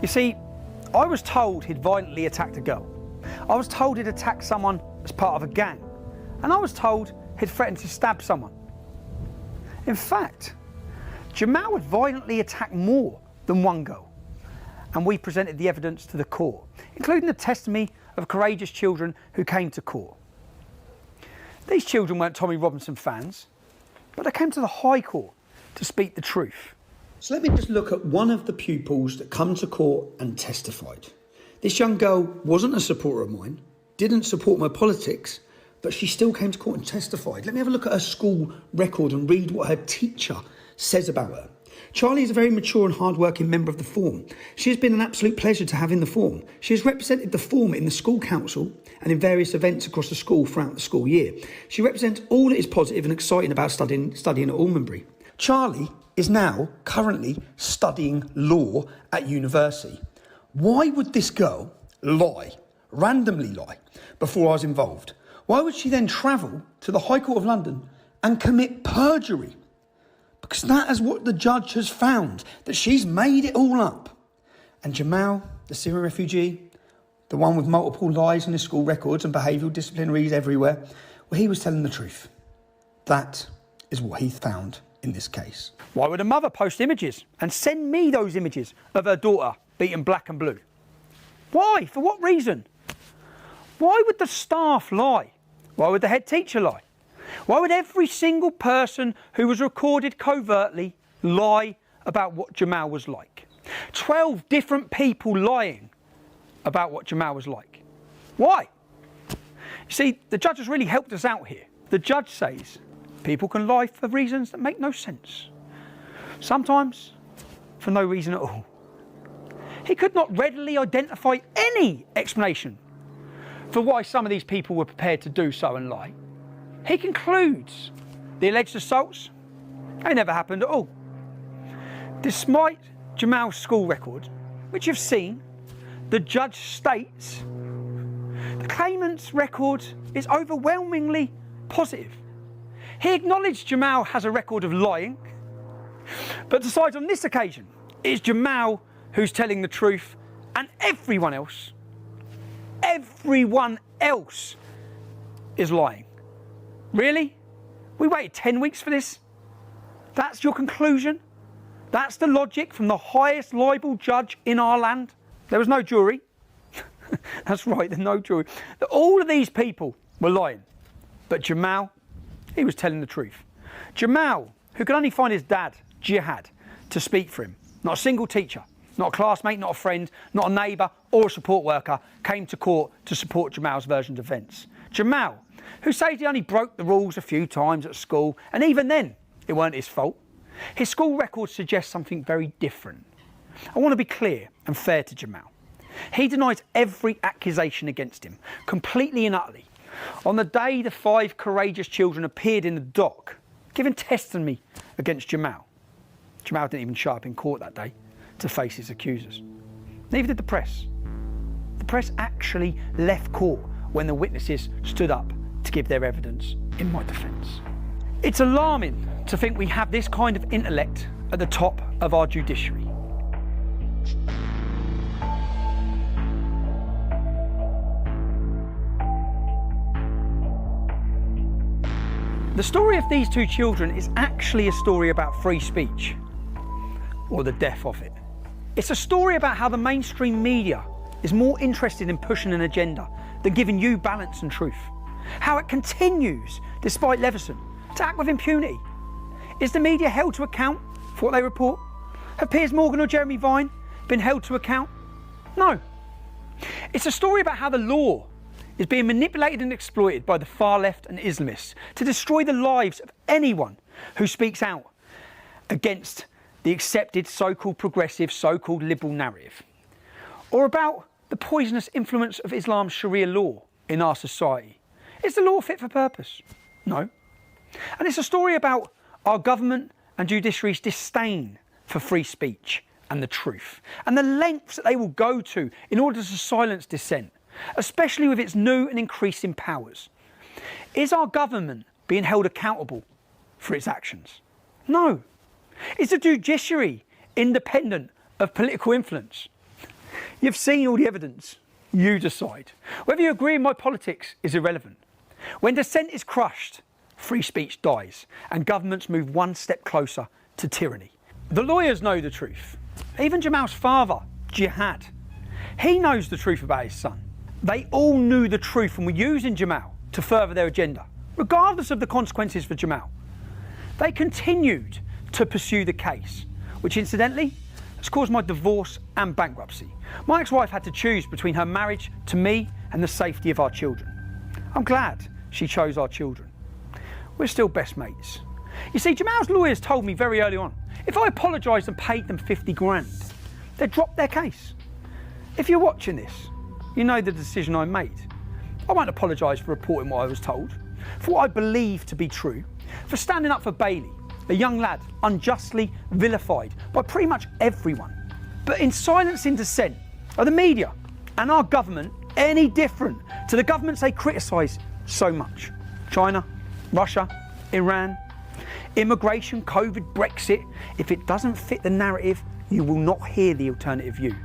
You see, I was told he'd violently attacked a girl. I was told he'd attacked someone as part of a gang. And I was told he'd threatened to stab someone. In fact, Jamal had violently attacked more than one girl. and we presented the evidence to the court, including the testimony of courageous children who came to court. These children weren't Tommy Robinson fans, but they came to the High Court to speak the truth. So let me just look at one of the pupils that come to court and testified. This young girl wasn't a supporter of mine, didn't support my politics, but she still came to court and testified. Let me have a look at her school record and read what her teacher says about her. Charlie is a very mature and hard-working member of the Form. She has been an absolute pleasure to have in the Form. She has represented the Form in the school council and in various events across the school throughout the school year. She represents all that is positive and exciting about studying at Almonbury. Charlie is now currently studying law at university. Why would this girl lie, randomly lie, before I was involved? Why would she then travel to the High Court of London and commit perjury? Because that is what the judge has found, that she's made it all up. And Jamal, the Syrian refugee, the one with multiple lies on his school records and behavioural disciplinaries everywhere, well, he was telling the truth. That is what he found in this case. Why would a mother post images and send me those images of her daughter beaten black and blue? Why? For what reason? Why would the staff lie? Why would the head teacher lie? Why would every single person who was recorded covertly lie about what Jamal was like? 12 different people lying about what Jamal was like. Why? You see, the judge has really helped us out here. The judge says people can lie for reasons that make no sense. Sometimes for no reason at all. He could not readily identify any explanation for why some of these people were prepared to do so and lie. He concludes the alleged assaults, they never happened at all. Despite Jamal's school record, which you've seen, the judge states the claimant's record is overwhelmingly positive. He acknowledged Jamal has a record of lying, but decides on this occasion it's Jamal who's telling the truth and everyone else is lying. Really? We waited 10 weeks for this? That's your conclusion? That's the logic from the highest libel judge in our land? There was no jury. That's right, there's no jury. All of these people were lying. But Jamal, he was telling the truth. Jamal, who could only find his dad, Jihad, to speak for him. Not a single teacher, not a classmate, not a friend, not a neighbour or a support worker came to court to support Jamal's version of events. Jamal, who says he only broke the rules a few times at school, and even then, it weren't his fault. His school record suggests something very different. I want to be clear and fair to Jamal. He denies every accusation against him, completely and utterly. On the day the 5 courageous children appeared in the dock, giving testimony against Jamal, Jamal didn't even show up in court that day to face his accusers. Neither did the press. The press actually left court when the witnesses stood up to give their evidence in my defence. It's alarming to think we have this kind of intellect at the top of our judiciary. The story of these 2 children is actually a story about free speech, or the death of it. It's a story about how the mainstream media is more interested in pushing an agenda than giving you balance and truth. How it continues, despite Leveson, to act with impunity. Is the media held to account for what they report? Have Piers Morgan or Jeremy Vine been held to account? No. It's a story about how the law is being manipulated and exploited by the far left and Islamists to destroy the lives of anyone who speaks out against the accepted so-called progressive, so-called liberal narrative. Or about the poisonous influence of Islam's Sharia law in our society. Is the law fit for purpose? No. And it's a story about our government and judiciary's disdain for free speech and the truth, and the lengths that they will go to in order to silence dissent, especially with its new and increasing powers. Is our government being held accountable for its actions? No. Is the judiciary independent of political influence? You've seen all the evidence. You decide. Whether you agree with my politics is irrelevant. When dissent is crushed, free speech dies, and governments move one step closer to tyranny. The lawyers know the truth. Even Jamal's father jihad. He knows the truth about his son. They all knew the truth and were using Jamal to further their agenda, regardless of the consequences for Jamal. They continued to pursue the case, which incidentally has caused my divorce and bankruptcy. My ex-wife had to choose between her marriage to me and the safety of our children. I'm glad she chose our children. We're still best mates. You see, Jamal's lawyers told me very early on, if I apologised and paid them 50 grand, they'd drop their case. If you're watching this, you know the decision I made. I won't apologise for reporting what I was told, for what I believe to be true, for standing up for Bailey, a young lad unjustly vilified by pretty much everyone. But in silencing dissent, are the media and our government any different to the governments they criticise so much? China, Russia, Iran, immigration, COVID, Brexit. If it doesn't fit the narrative, you will not hear the alternative view.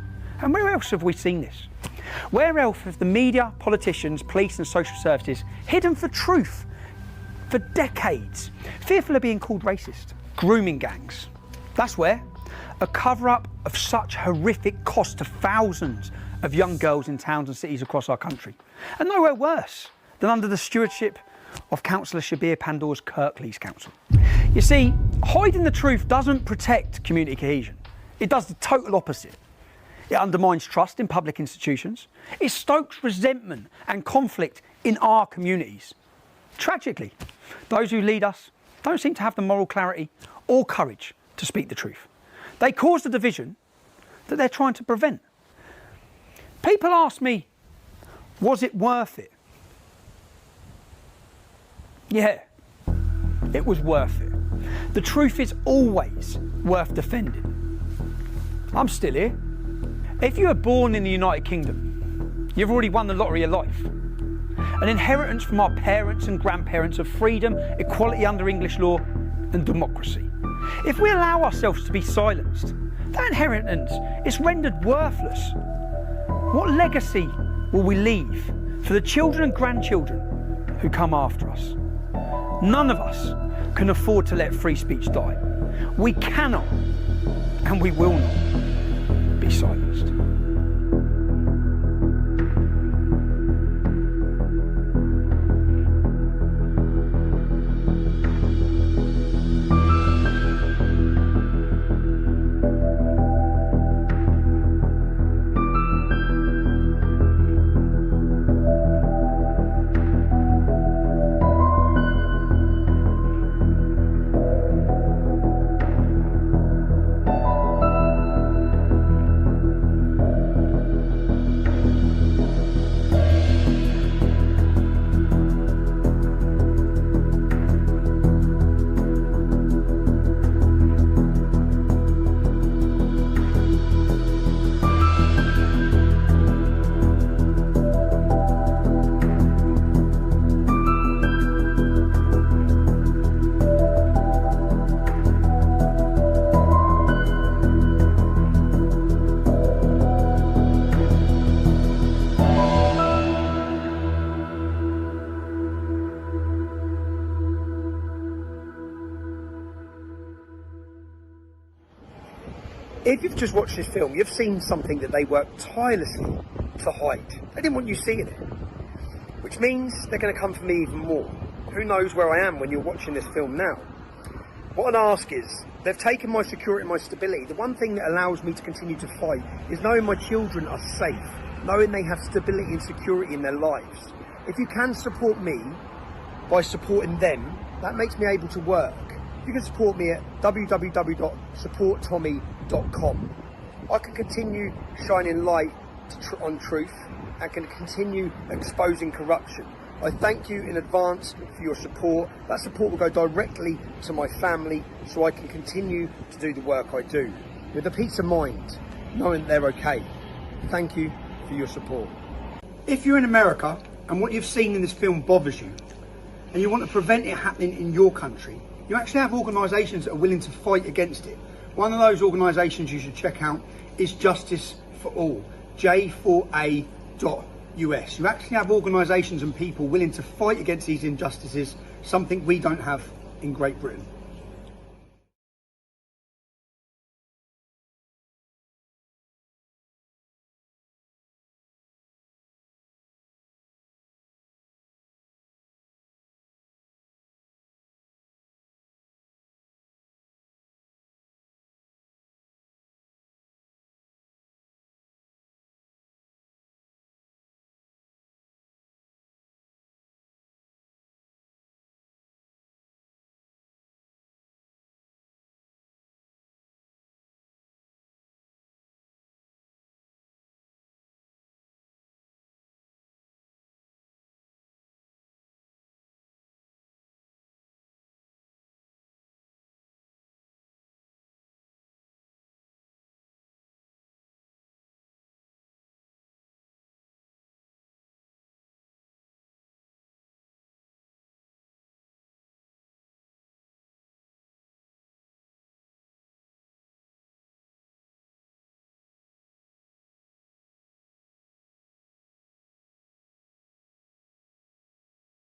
And where else have we seen this? Where else have the media, politicians, police and social services hidden for truth for decades, fearful of being called racist? Grooming gangs. That's where. A cover-up of such horrific cost to thousands of young girls in towns and cities across our country. And nowhere worse than under the stewardship of Councillor Shabir Pandor's Kirklees Council. You see, hiding the truth doesn't protect community cohesion. It does the total opposite. It undermines trust in public institutions. It stokes resentment and conflict in our communities. Tragically, those who lead us don't seem to have the moral clarity or courage to speak the truth. They cause the division that they're trying to prevent. People ask me, was it worth it? Yeah, it was worth it. The truth is always worth defending. I'm still here. If you were born in the United Kingdom, you've already won the lottery of life. An inheritance from our parents and grandparents of freedom, equality under English law and democracy. If we allow ourselves to be silenced, that inheritance is rendered worthless. What legacy will we leave for the children and grandchildren who come after us? None of us can afford to let free speech die. We cannot and we will not be silenced. If you've just watched this film, you've seen something that they worked tirelessly to hide. They didn't want you seeing it, which means they're going to come for me even more. Who knows where I am when you're watching this film now? What I'd ask is, they've taken my security and my stability. The one thing that allows me to continue to fight is knowing my children are safe, knowing they have stability and security in their lives. If you can support me by supporting them, that makes me able to work. You can support me at www.supporttommy.com. I can continue shining light on truth and can continue exposing corruption. I thank you in advance for your support. That support will go directly to my family so I can continue to do the work I do with a peace of mind, knowing they're okay. Thank you for your support. If you're in America and what you've seen in this film bothers you and you want to prevent it happening in your country, you actually have organisations that are willing to fight against it. One of those organisations you should check out is Justice for All, J4A.us. You actually have organisations and people willing to fight against these injustices, something we don't have in Great Britain.